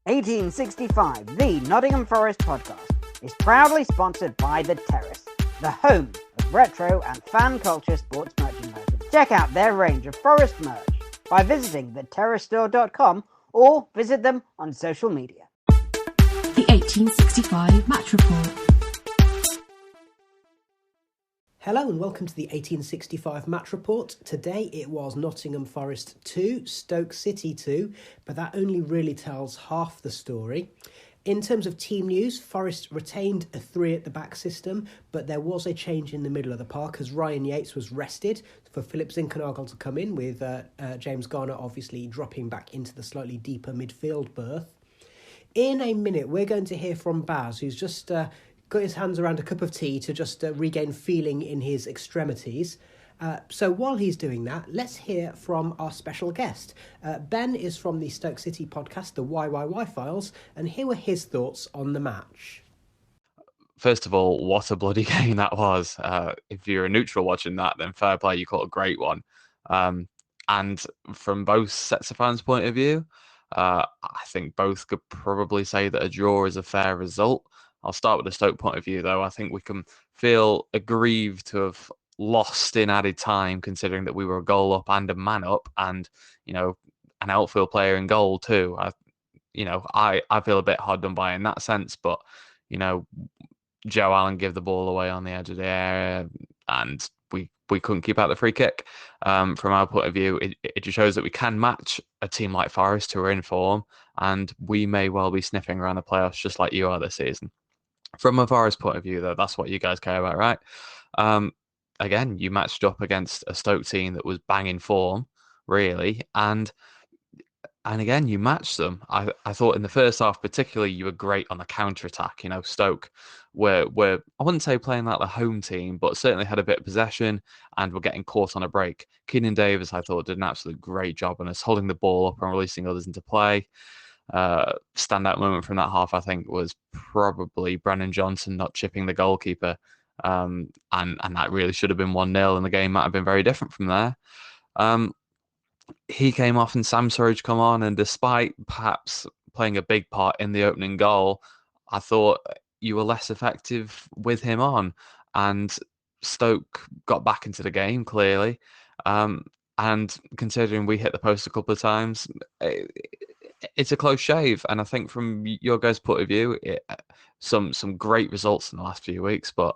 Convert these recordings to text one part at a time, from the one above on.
1865, the Nottingham Forest podcast, is proudly sponsored by The Terrace, the home of retro and fan culture sports merchandising. Check out their range of Forest merch by visiting theterracestore.com or visit them on social media. The 1865 Match Report. Hello and welcome to the 1865 Match Report. Today it was Nottingham Forest 2, Stoke City 2, but that only really tells half the story. In terms of team news, Forest retained a 3 at the back system, but there was a change in the middle of the park as Ryan Yates was rested for Philip Zinkernagel to come in, with James Garner obviously dropping back into the slightly deeper midfield berth. In a minute, we're going to hear from Baz, who's just got his hands around a cup of tea to just regain feeling in his extremities. So while he's doing that, let's hear from our special guest. Ben is from the Stoke City podcast, the YYY Files, and here were his thoughts on the match. First of all, what a bloody game that was. If you're a neutral watching that, then fair play, you caught a great one. And from both sets of fans' point of view, I think both could probably say that a draw is a fair result. I'll start with the Stoke point of view, though. I think we can feel aggrieved to have lost in added time, considering that we were a goal up and a man up, and an outfield player in goal too. I feel a bit hard done by in that sense, but Joe Allen gave the ball away on the edge of the area, and we couldn't keep out the free kick. From our point of view, it just shows that we can match a team like Forest who are in form, and we may well be sniffing around the playoffs just like you are this season. From a Forest point of view, though, that's what you guys care about, right? Again, you matched up against a Stoke team that was banging form, really, and again, you matched them. I thought in the first half, particularly, you were great on the counter-attack. Stoke were I wouldn't say playing like the home team, but certainly had a bit of possession and were getting caught on a break. Keenan Davis, I thought, did an absolute great job on us holding the ball up and releasing others into play. Standout moment from that half, I think, was probably Brennan Johnson not chipping the goalkeeper. And that really should have been 1-0, and the game might have been very different from there. He came off and Sam Surridge come on, and despite perhaps playing a big part in the opening goal, I thought you were less effective with him on, and Stoke got back into the game, clearly. And considering we hit the post a couple of times, it's a close shave. And I think from your guys' point of view, some great results in the last few weeks, but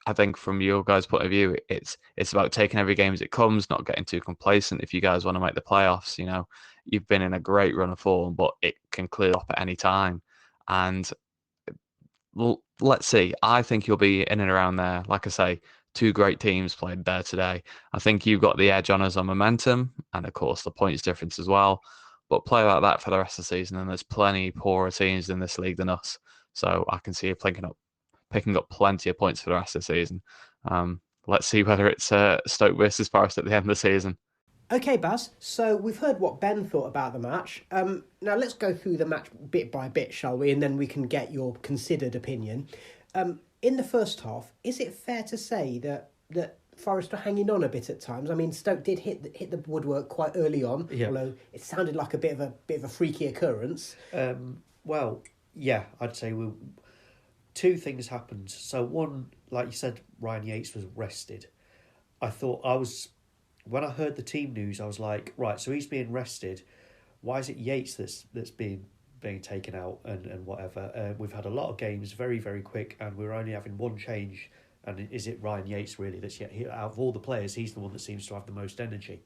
I think from your guys' point of view, it's about taking every game as it comes, not getting too complacent. If you guys want to make the playoffs, you've been in a great run of form, but it can clear up at any time. And let's see. I think you'll be in and around there. Like I say, two great teams played there today. I think you've got the edge on us on momentum, and of course the points difference as well. But play like that for the rest of the season, and there's plenty poorer teams in this league than us. So I can see you picking up plenty of points for the rest of the season. Let's see whether it's Stoke versus Forest at the end of the season. Okay, Baz, so we've heard what Ben thought about the match. Now let's go through the match bit by bit, shall we? And then we can get your considered opinion. In the first half, is it fair to say that Forest are hanging on a bit at times? I mean, Stoke did hit the woodwork quite early on, although it sounded like a bit of a freaky occurrence. Well, yeah, I'd say two things happened. So one, like you said, Ryan Yates was rested. When I heard the team news, I was like, right, so he's being rested. Why is it Yates that's being taken out and whatever? We've had a lot of games very, very quick, and we're only having one change. And is it Ryan Yates really that's yet here? Out of all the players, he's the one that seems to have the most energy.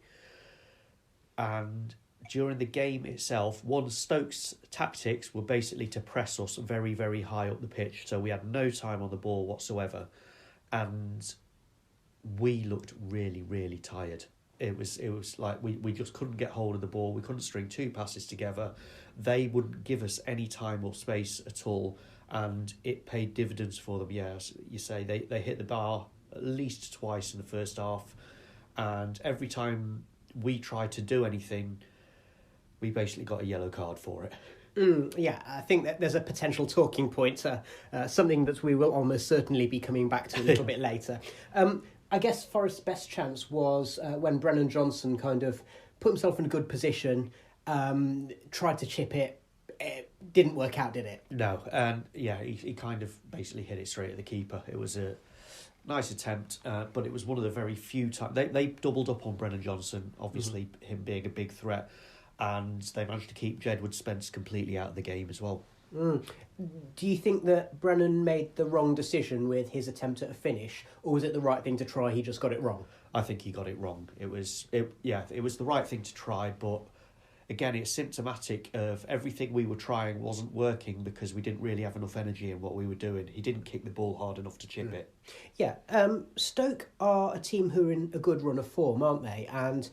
And during the game itself, Stoke's tactics were basically to press us very, very high up the pitch. So we had no time on the ball whatsoever. And we looked really, really tired. It was like we just couldn't get hold of the ball. We couldn't string two passes together. They wouldn't give us any time or space at all. And it paid dividends for them. Yes, you say they hit the bar at least twice in the first half. And every time we tried to do anything, we basically got a yellow card for it. Yeah, I think that there's a potential talking point, something that we will almost certainly be coming back to a little bit later. I guess Forest's best chance was when Brennan Johnson kind of put himself in a good position, tried to chip it. didn't work out, did it? No, and yeah, he kind of basically hit it straight at the keeper. It was a nice attempt, but it was one of the very few times... They doubled up on Brennan Johnson, obviously him being a big threat, and they managed to keep Jedward Spence completely out of the game as well. Do you think that Brennan made the wrong decision with his attempt at a finish, or was it the right thing to try, he just got it wrong? I think he got it wrong. It was the right thing to try, but again, it's symptomatic of everything we were trying wasn't working because we didn't really have enough energy in what we were doing. He didn't kick the ball hard enough to chip it. Yeah, Stoke are a team who are in a good run of form, aren't they? And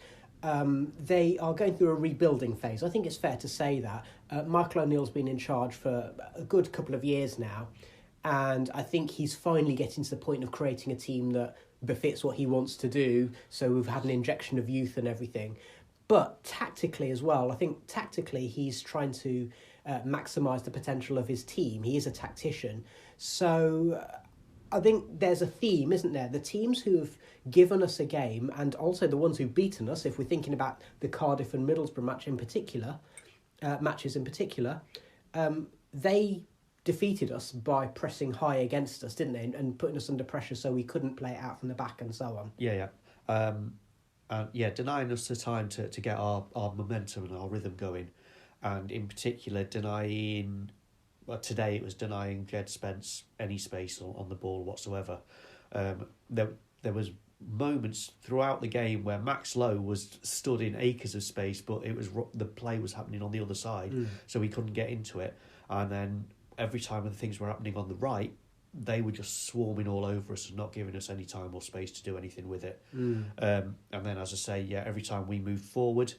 they are going through a rebuilding phase. I think it's fair to say that. Michael O'Neill's been in charge for a good couple of years now, and I think he's finally getting to the point of creating a team that befits what he wants to do. So we've had an injection of youth and everything. But tactically as well, I think tactically he's trying to maximise the potential of his team. He is a tactician. So I think there's a theme, isn't there? The teams who've given us a game, and also the ones who've beaten us, if we're thinking about the Cardiff and Middlesbrough matches in particular, they defeated us by pressing high against us, didn't they? And putting us under pressure so we couldn't play it out from the back and so on. Denying us the time to get our momentum and our rhythm going. And in particular, today it was denying Jed Spence any space on the ball whatsoever. There was moments throughout the game where Max Lowe was stood in acres of space, but the play was happening on the other side, so he couldn't get into it. And then every time when things were happening on the right, they were just swarming all over us and not giving us any time or space to do anything with it. And then, as I say, every time we moved forward,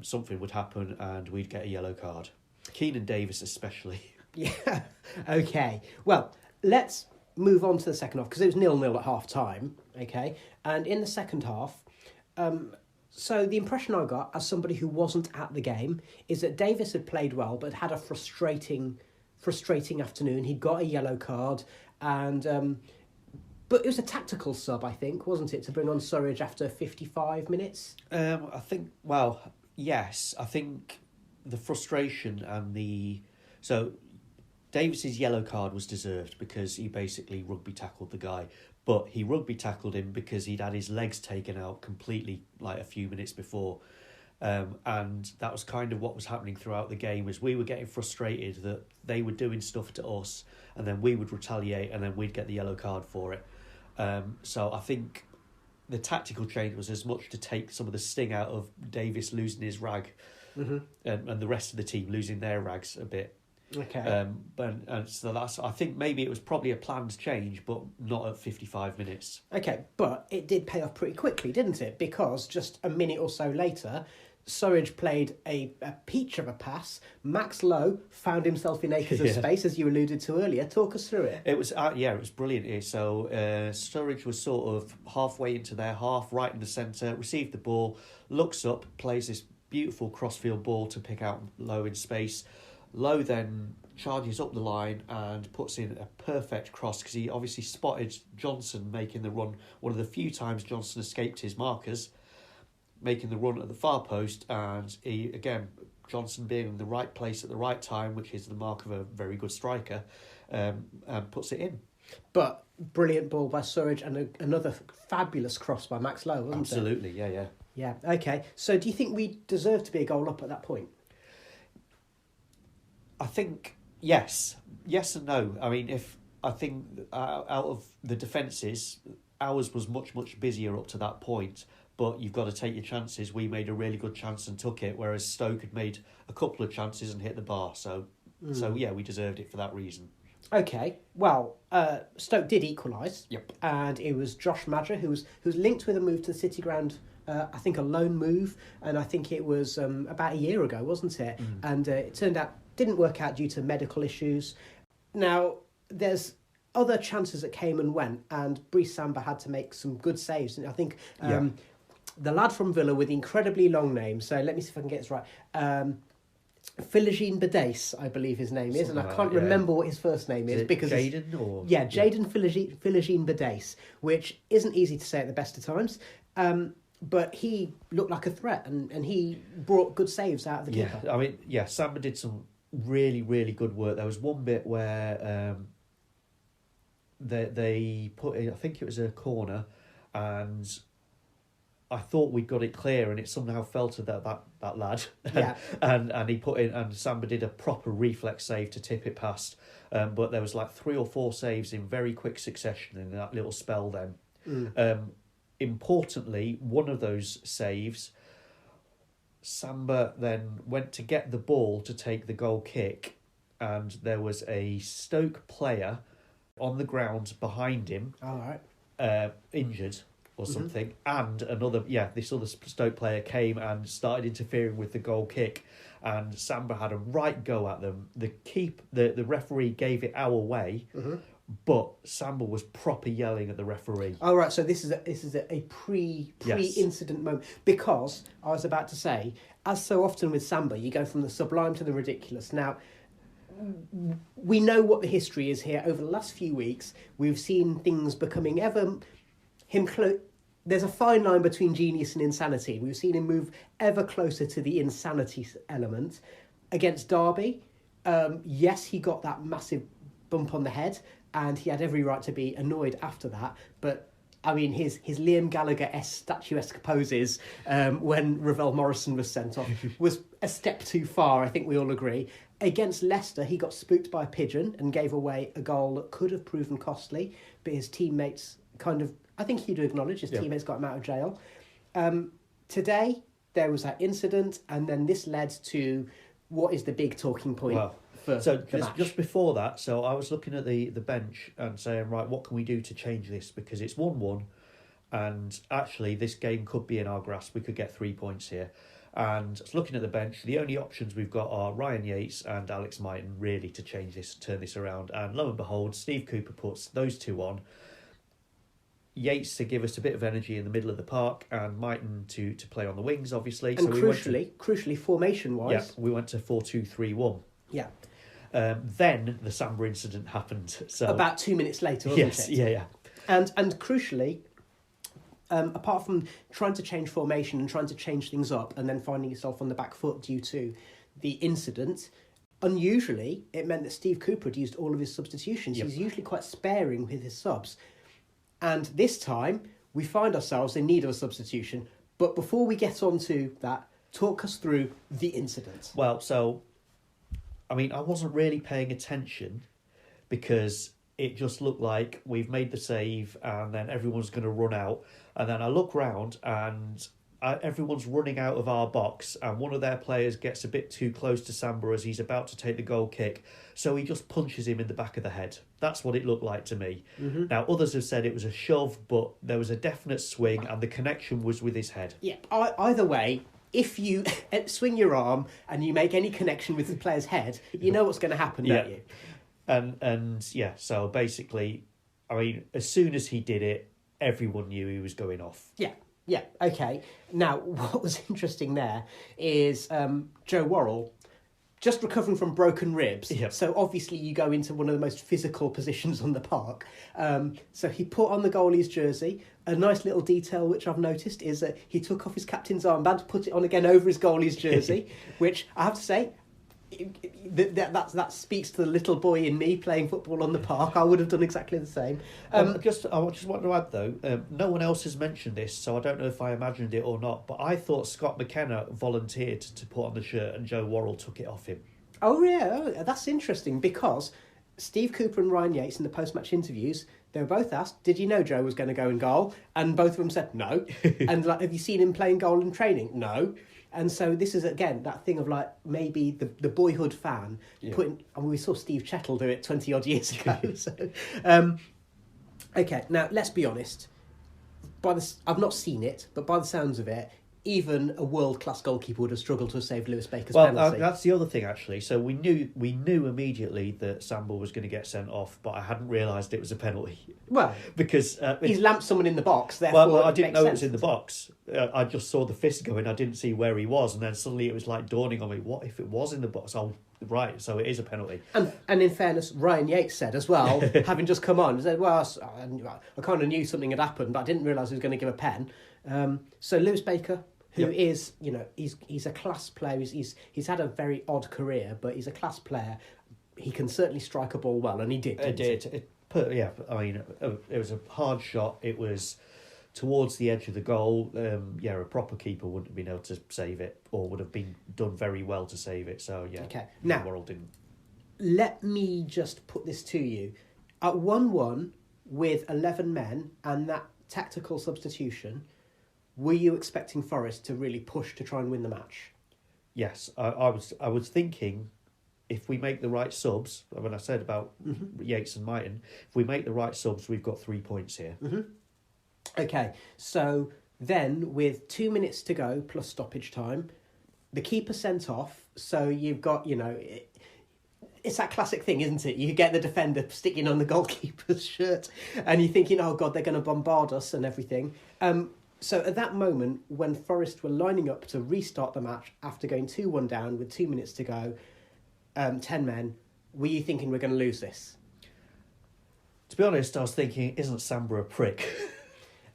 something would happen and we'd get a yellow card. Keenan Davis especially. Yeah, okay. Well, let's move on to the second half, because it was 0-0 at half-time, okay? And in the second half, so the impression I got, as somebody who wasn't at the game, is that Davis had played well, but had a frustrating afternoon. He'd got a yellow card, and but it was a tactical sub, I think, wasn't it, to bring on Surridge after 55 minutes? I think the frustration and so Davis's yellow card was deserved because he basically rugby tackled the guy, but he rugby tackled him because he'd had his legs taken out completely like a few minutes before. And that was kind of what was happening throughout the game, as we were getting frustrated that they were doing stuff to us and then we would retaliate and then we'd get the yellow card for it. So I think the tactical change was as much to take some of the sting out of Davis losing his rag, and the rest of the team losing their rags a bit. Okay. And so I think maybe it was probably a planned change, but not at 55 minutes. Okay, but it did pay off pretty quickly, didn't it? Because just a minute or so later, Surridge played a peach of a pass. Max Lowe found himself in acres of space, as you alluded to earlier. Talk us through it. It was it was brilliant. So Surridge was sort of halfway into their half, right in the centre, received the ball, looks up, plays this beautiful crossfield ball to pick out Lowe in space. Lowe then charges up the line and puts in a perfect cross, because he obviously spotted Johnson making the run. One of the few times Johnson escaped his markers, making the run at the far post, and Johnson being in the right place at the right time, which is the mark of a very good striker, and puts it in. But brilliant ball by Surridge and another fabulous cross by Max Lowe, wasn't it? Absolutely, yeah. Yeah, okay. So do you think we deserve to be a goal up at that point? I think yes and no. I mean, I think out of the defences, ours was much busier up to that point. But you've got to take your chances. We made a really good chance and took it, whereas Stoke had made a couple of chances and hit the bar. So we deserved it for that reason. Okay, well, Stoke did equalise. Yep. And it was Josh Maja who was linked with a move to the City Ground. I think a loan move, and I think it was about a year ago, wasn't it? And it turned out didn't work out due to medical issues. Now, there's other chances that came and went, and Brice Samba had to make some good saves. And I think the lad from Villa with the incredibly long name, so let me see if I can get this right. Philogene Badace, I believe his name is, and I can't remember what his first name is because Jaden or Jaden Philogene Badace, which isn't easy to say at the best of times. But he looked like a threat, and he brought good saves out of the keeper. I mean, Samba did some really, really good work. There was one bit where they put in, I think it was a corner, and I thought we'd got it clear, and it somehow fell to that lad. Yeah. and he put in, and Samba did a proper reflex save to tip it past. But there was like 3 or 4 saves in very quick succession in that little spell then. Importantly, one of those saves, Samba then went to get the ball to take the goal kick, and there was a Stoke player on the ground behind him, All right. injured or something, and this other Stoke player came and started interfering with the goal kick, and Samba had a right go at them. The referee gave it our way, but Samba was proper yelling at the referee. All right, so this is a pre-incident moment, because I was about to say, as so often with Samba, you go from the sublime to the ridiculous. Now, we know what the history is here. Over the last few weeks, we've seen things becoming there's a fine line between genius and insanity. We've seen him move ever closer to the insanity element. Against Derby, yes, he got that massive bump on the head, and he had every right to be annoyed after that. But I mean, his Liam Gallagher-esque statuesque poses when Ravel Morrison was sent off was a step too far. I think we all agree. Against Leicester, he got spooked by a pigeon and gave away a goal that could have proven costly, but his teammates I think he'd acknowledge his teammates got him out of jail. Today, there was that incident, and then this led to what is the big talking point for the match. Just before that, so I was looking at the bench and saying, right, what can we do to change this? Because it's 1-1, and actually this game could be in our grasp. We could get 3 points here. And looking at the bench, the only options we've got are Ryan Yates and Alex Mighton, really, to change this, turn this around. And lo and behold, Steve Cooper puts those two on. Yates to give us a bit of energy in the middle of the park, and Mighton to play on the wings, obviously. And so crucially, formation-wise... Yeah, we went to 4-2-3-1. Yeah. Then the Samba incident happened. So about 2 minutes later, wasn't it? Yeah. And crucially... apart from trying to change formation and trying to change things up and then finding yourself on the back foot due to the incident, unusually, it meant that Steve Cooper had used all of his substitutions. Yep. He's usually quite sparing with his subs. And this time, we find ourselves in need of a substitution. But before we get on to that, talk us through the incident. Well, so, I mean, I wasn't really paying attention because it just looked like we've made the save and then everyone's going to run out. And then I look round and everyone's running out of our box, and one of their players gets a bit too close to Samba as he's about to take the goal kick. So he just punches him in the back of the head. That's what it looked like to me. Mm-hmm. Now, others have said it was a shove, but there was a definite swing and the connection was with his head. Yeah, either way, if you swing your arm and you make any connection with the player's head, you know what's going to happen, don't you? And yeah, so basically, I mean, as soon as he did it, everyone knew he was going off. Yeah, okay. Now, what was interesting there is Joe Worrall, just recovering from broken ribs. Yep. So obviously you go into one of the most physical positions on the park. So he put on the goalie's jersey. A nice little detail which I've noticed is that he took off his captain's armband, put it on again over his goalie's jersey, which I have to say, that speaks to the little boy in me playing football on the park. I would have done exactly the same. I just want to add though, no one else has mentioned this, so I don't know if I imagined it or not, but I thought Scott McKenna volunteered to put on the shirt and Joe Worrall took it off him. Oh yeah, that's interesting, because Steve Cooper and Ryan Yates in the post-match interviews, they were both asked, did you know Joe was going to go in goal? And both of them said no. And like, have you seen him playing goal in training? No. And so this is, again, that thing of like maybe the boyhood fan putting... I mean, we saw Steve Chettle do it 20-odd years ago. So, okay, now, let's be honest. I've not seen it, but by the sounds of it, even a world-class goalkeeper would have struggled to have saved Lewis Baker's penalty. That's the other thing, actually. So we knew immediately that Samba was going to get sent off, but I hadn't realised it was a penalty. Well, because he's lamped someone in the box, therefore well I didn't know sense. It was in the box. I just saw the fist going. I didn't see where he was, and then suddenly it was like dawning on me, what if it was in the box? Oh, right, so it is a penalty. And in fairness, Ryan Yates said as well, having just come on, said, well, I kind of knew something had happened, but I didn't realise he was going to give a pen. So Lewis Baker, who is, you know, he's a class player. He's had a very odd career, but he's a class player. He can certainly strike a ball well, and he did. It was a hard shot. It was towards the edge of the goal. A proper keeper wouldn't have been able to save it, or would have been done very well to save it. So yeah, okay. Now, Worrall didn't. Let me just put this to you: at 1-1 with 11 men and that tactical substitution, were you expecting Forest to really push to try and win the match? Yes, I was thinking, if we make the right subs, when I said about Yates and Mighton, if we make the right subs, we've got 3 points here. Mm-hmm. Okay, so then with 2 minutes to go plus stoppage time, the keeper sent off, so you've got, you know, it's that classic thing, isn't it? You get the defender sticking on the goalkeeper's shirt and you're thinking, oh God, they're going to bombard us and everything. So at that moment, when Forest were lining up to restart the match after going 2-1 down with 2 minutes to go, 10 men, were you thinking we're going to lose this? To be honest, I was thinking, isn't Samba a prick?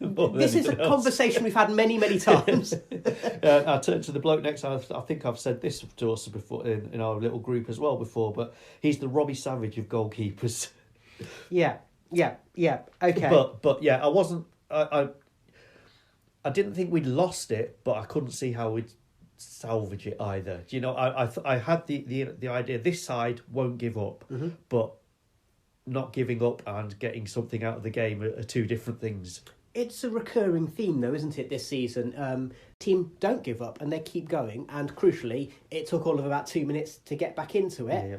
This is a conversation we've had many, many times. I turned to the bloke next time. I think I've said this to us before in our little group as well before, but he's the Robbie Savage of goalkeepers. Yeah. Okay. But yeah, I wasn't. I didn't think we'd lost it, but I couldn't see how we'd salvage it either. You know, I had the idea this side won't give up, but not giving up and getting something out of the game are two different things. It's a recurring theme, though, isn't it, this season? Team don't give up and they keep going. And crucially, it took all of about 2 minutes to get back into it. Yeah.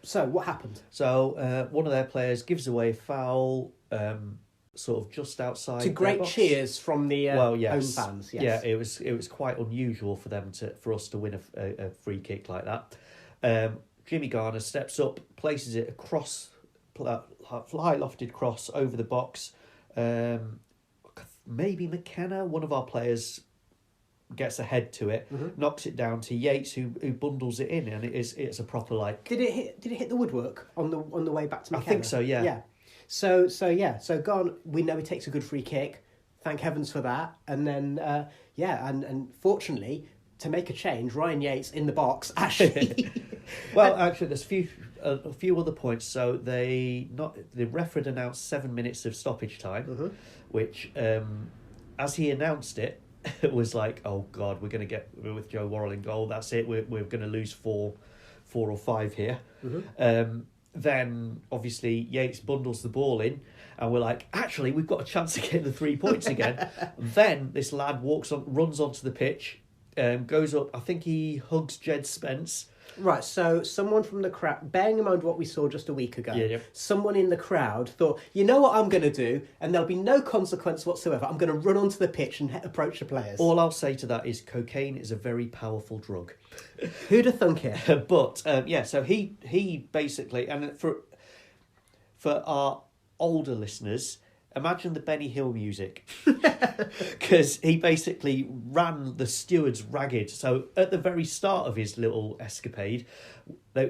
So what happened? So one of their players gives away a foul, sort of just outside. To great box. Cheers from the home fans. Yes. Yeah, it was quite unusual for us to win a free kick like that. Jimmy Garner steps up, places it across, high lofted cross over the box. Maybe McKenna, one of our players, gets ahead to it, knocks it down to Yates, who bundles it in, and it's a proper like. Did it hit the woodwork on the way back to McKenna? I think so. Yeah. Yeah. So Garner, we know he takes a good free kick. Thank heavens for that. And then and fortunately, to make a change, Ryan Yates in the box actually. Well, actually, there's a few other points. So the ref had announced 7 minutes of stoppage time, which, as he announced it, it was like, oh God, we're going to get with Joe Worrall in goal. That's it. We're going to lose four or five here. Then obviously Yates bundles the ball in, and we're like, actually, we've got a chance of getting the 3 points again. Then this lad runs onto the pitch, goes up. I think he hugs Jed Spence. Right, so someone from the crowd, bearing in mind what we saw just a week ago, someone in the crowd thought, you know what I'm going to do, and there'll be no consequence whatsoever. I'm going to run onto the pitch and approach the players. All I'll say to that is cocaine is a very powerful drug. Who'd have thunk it? But, so he basically, and for our older listeners, imagine the Benny Hill music, because he basically ran the stewards ragged. So at the very start of his little escapade,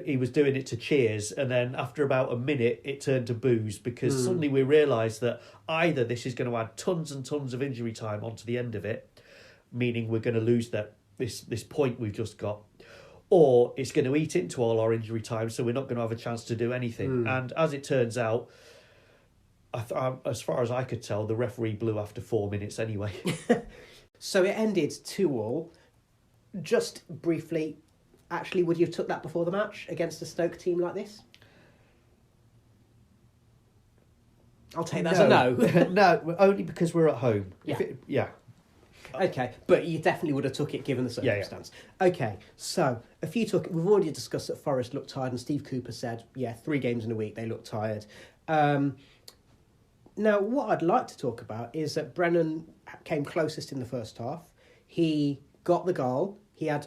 he was doing it to cheers, and then after about a minute, it turned to boos, because suddenly we realised that either this is going to add tons and tons of injury time onto the end of it, meaning we're going to lose this point we've just got, or it's going to eat into all our injury time, so we're not going to have a chance to do anything. And as it turns out, as far as I could tell, the referee blew after 4 minutes anyway. So it ended 2-2. Just briefly, actually, would you have took that before the match against a Stoke team like this? I'll take that as a no. No, only because we're at home. Yeah. Okay, but you definitely would have took it given the circumstance. Yeah. Okay, so we've already discussed that Forest looked tired, and Steve Cooper said, 3 games in a week, they look tired. Now, what I'd like to talk about is that Brennan came closest in the first half. He got the goal. He had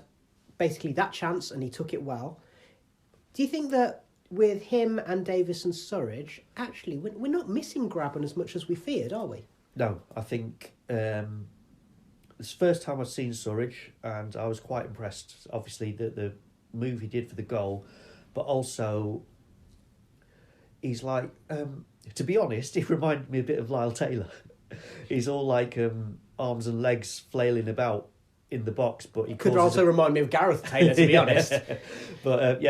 basically that chance and he took it well. Do you think that with him and Davis and Surridge, actually, we're not missing Grabban as much as we feared, are we? No, I think it's the first time I've seen Surridge, and I was quite impressed. Obviously, the move he did for the goal, but also he's like... to be honest, he reminded me a bit of Lyle Taylor. He's all like arms and legs flailing about. in the box, but he could also remind me of Gareth Taylor, to be honest. But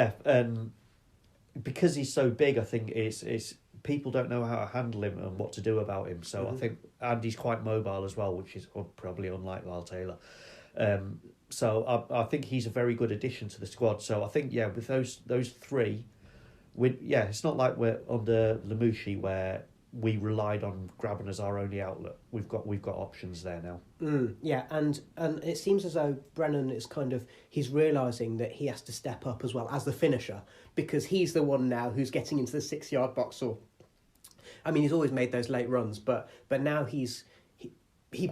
because he's so big, I think it's people don't know how to handle him and what to do about him. So I think, and he's quite mobile as well, which is probably unlike Lyle Taylor. So I think he's a very good addition to the squad. So I think with those three, it's not like we're under Lamouchi where we relied on Grabban as our only outlet. We've got options there now. And it seems as though Brennan is he's realising that he has to step up as well as the finisher, because he's the one now who's getting into the 6-yard box. He's always made those late runs, but now he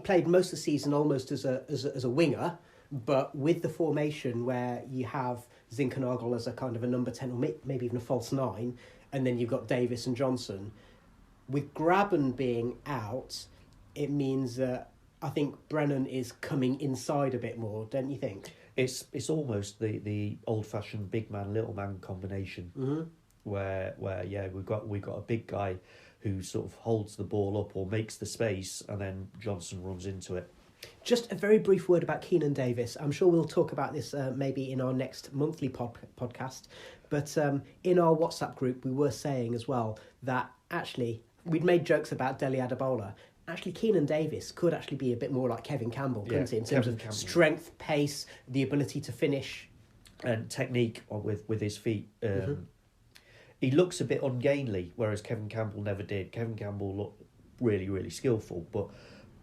played most of the season almost as a winger, but with the formation where you have Zinkernagel as a kind of a number 10 or maybe even a false 9, and then you've got Davis and Johnson. With Grabban being out, it means that I think Brennan is coming inside a bit more, don't you think? It's almost the old-fashioned big man, little man combination, where we've got a big guy who sort of holds the ball up or makes the space, and then Johnson runs into it. Just a very brief word about Keenan Davis. I'm sure we'll talk about this maybe in our next monthly podcast. But in our WhatsApp group, we were saying as well that actually we'd made jokes about Dele Adebola. Actually, Keenan Davis could actually be a bit more like Kevin Campbell, couldn't he? In terms of strength, pace, the ability to finish. And technique with his feet. He looks a bit ungainly, whereas Kevin Campbell never did. Kevin Campbell looked really, really skillful,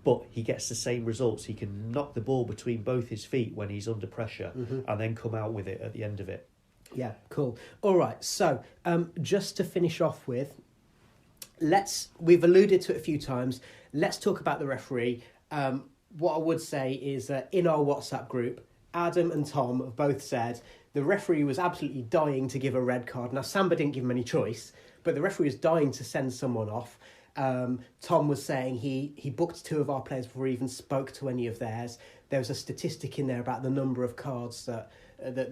but he gets the same results. He can knock the ball between both his feet when he's under pressure and then come out with it at the end of it. Yeah, cool. All right, so just to finish off with, we've alluded to it a few times, let's talk about the referee. What I would say is that in our WhatsApp group, Adam and Tom have both said the referee was absolutely dying to give a red card. Now, Samba didn't give him any choice, but the referee was dying to send someone off. Tom was saying he booked 2 of our players before he even spoke to any of theirs. There was a statistic in there about the number of cards that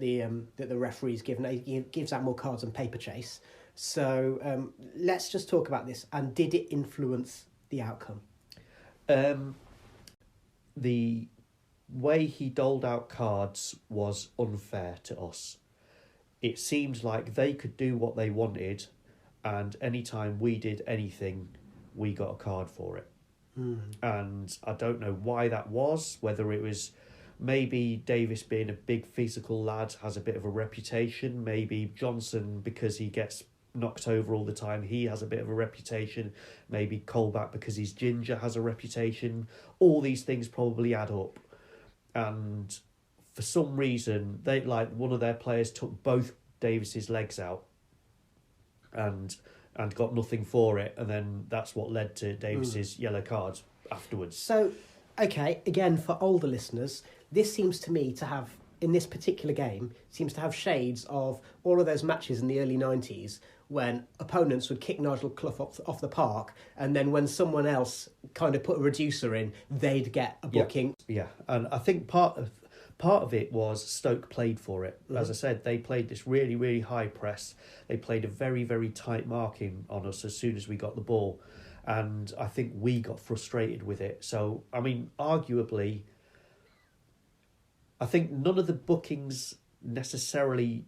the referee's given. He gives out more cards than Paper Chase. So let's just talk about this. And did it influence the outcome? The way he doled out cards was unfair to us. It seemed like they could do what they wanted, and anytime we did anything, we got a card for it. And I don't know why that was, whether it was maybe Davis being a big physical lad has a bit of a reputation, maybe Johnson because he gets knocked over all the time, he has a bit of a reputation, maybe Colback because he's ginger has a reputation. All these things probably add up, and for some reason they one of their players took both Davis's legs out and got nothing for it, and then that's what led to Davis's yellow cards afterwards. So okay, again, for older listeners, this seems to me to have, in this particular game, seems to have shades of all of those matches in the early 90s when opponents would kick Nigel Clough off the park, and then when someone else kind of put a reducer in, they'd get a booking. Yeah, and I think part of it was Stoke played for it. As I said, they played this really, really high press. They played a very, very tight marking on us as soon as we got the ball. And I think we got frustrated with it. So, I mean, arguably, I think none of the bookings necessarily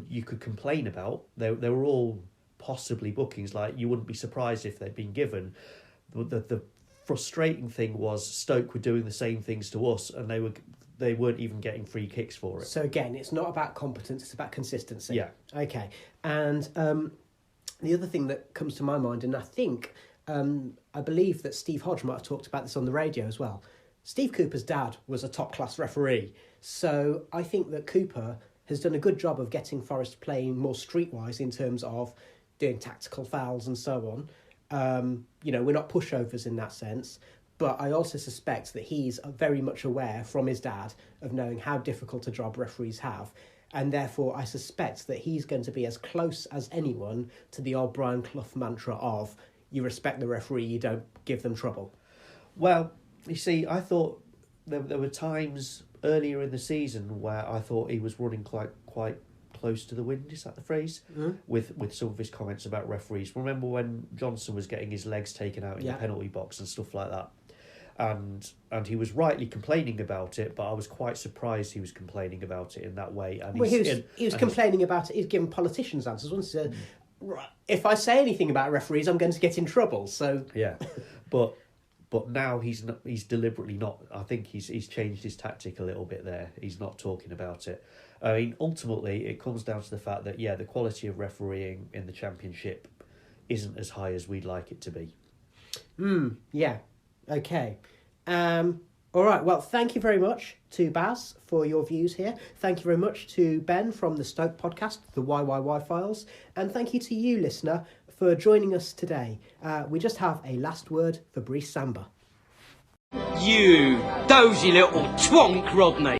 you could complain about. They were all possibly bookings. Like, you wouldn't be surprised if they'd been given. The frustrating thing was Stoke were doing the same things to us, and they weren't even getting free kicks for it. So again, it's not about competence, it's about consistency. Yeah. Okay. And the other thing that comes to my mind, and I think, I believe that Steve Hodge might have talked about this on the radio as well. Steve Cooper's dad was a top-class referee. So I think that Cooper has done a good job of getting Forest playing more streetwise in terms of doing tactical fouls and so on. We're not pushovers in that sense. But I also suspect that he's very much aware from his dad of knowing how difficult a job referees have. And therefore, I suspect that he's going to be as close as anyone to the old Brian Clough mantra of, you respect the referee, you don't give them trouble. Well, you see, I thought there were times earlier in the season where I thought he was running quite close to the wind, is that the phrase? With some of his comments about referees. Remember when Johnson was getting his legs taken out in the penalty box and stuff like that? and he was rightly complaining about it, but I was quite surprised he was complaining about it in that way. And he was complaining about it. He's giving politicians answers. Once he said, right, if I say anything about referees, I'm going to get in trouble. So yeah, but now he's deliberately not. I think he's changed his tactic a little bit there. He's not talking about it. I mean, ultimately, it comes down to the fact that the quality of refereeing in the Championship isn't as high as we'd like it to be. Yeah. Okay. All right. Well, thank you very much to Baz for your views here. Thank you very much to Ben from the Stoke podcast, the YYY Files. And thank you to you, listener, for joining us today. We just have a last word for Brice Samba. You dozy little twonk, Rodney.